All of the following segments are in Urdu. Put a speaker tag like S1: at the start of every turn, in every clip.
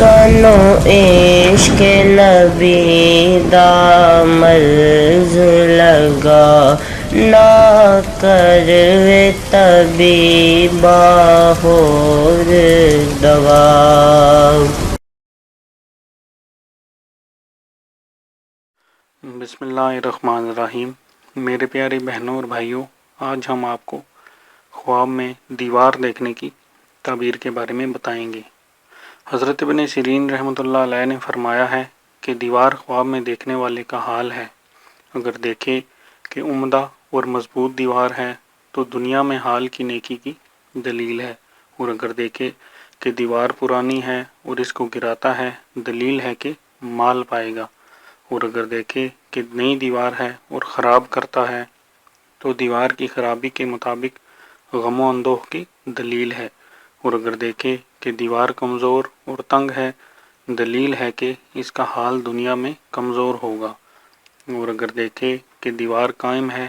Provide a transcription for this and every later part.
S1: سانو عشق نبی دا مرض لگا، نہ کروے طبیبا ہور دوا۔
S2: بسم اللہ الرحمن الرحیم۔ میرے پیارے بہنوں اور بھائیوں، آج ہم آپ کو خواب میں دیوار دیکھنے کی تعبیر کے بارے میں بتائیں گے۔ حضرت ابن سیرین رحمۃ اللہ علیہ نے فرمایا ہے کہ دیوار خواب میں دیکھنے والے کا حال ہے۔ اگر دیکھے کہ عمدہ اور مضبوط دیوار ہے تو دنیا میں حال کی نیکی کی دلیل ہے، اور اگر دیکھے کہ دیوار پرانی ہے اور اس کو گراتا ہے، دلیل ہے کہ مال پائے گا، اور اگر دیکھے کہ نئی دیوار ہے اور خراب کرتا ہے تو دیوار کی خرابی کے مطابق غم و اندوہ کی دلیل ہے، اور اگر دیکھے کہ دیوار کمزور اور تنگ ہے، دلیل ہے کہ اس کا حال دنیا میں کمزور ہوگا، اور اگر دیکھے کہ دیوار قائم ہے،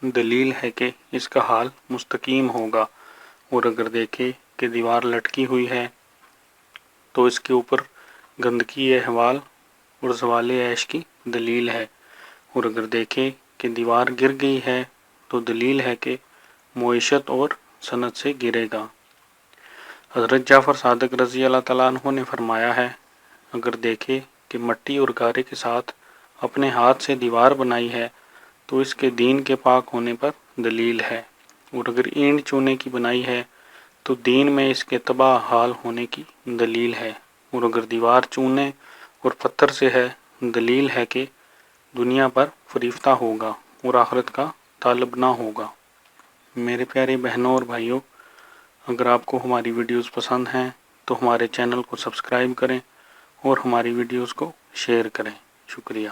S2: دلیل ہے کہ اس کا حال مستقیم ہوگا، اور اگر دیکھے کہ دیوار لٹکی ہوئی ہے تو اس کے اوپر گندگی احوال اور زوال عیش کی دلیل ہے، اور اگر دیکھے کہ دیوار گر گئی ہے تو دلیل ہے کہ معیشت اور صنعت سے گرے گا۔ حضرت جعفر صادق رضی اللہ تعالیٰ عنہ نے فرمایا ہے، اگر دیکھے کہ مٹی اور گارے کے ساتھ اپنے ہاتھ سے دیوار بنائی ہے تو اس کے دین کے پاک ہونے پر دلیل ہے، اور اگر اینٹ چونے کی بنائی ہے تو دین میں اس کے تباہ حال ہونے کی دلیل ہے، اور اگر دیوار چونے اور پتھر سے ہے، دلیل ہے کہ دنیا پر فریفتہ ہوگا اور آخرت کا طالب نہ ہوگا۔ میرے پیارے بہنوں اور بھائیوں، اگر آپ کو ہماری ویڈیوز پسند ہیں تو ہمارے چینل کو سبسکرائب کریں اور ہماری ویڈیوز کو شیئر کریں۔ شکریہ۔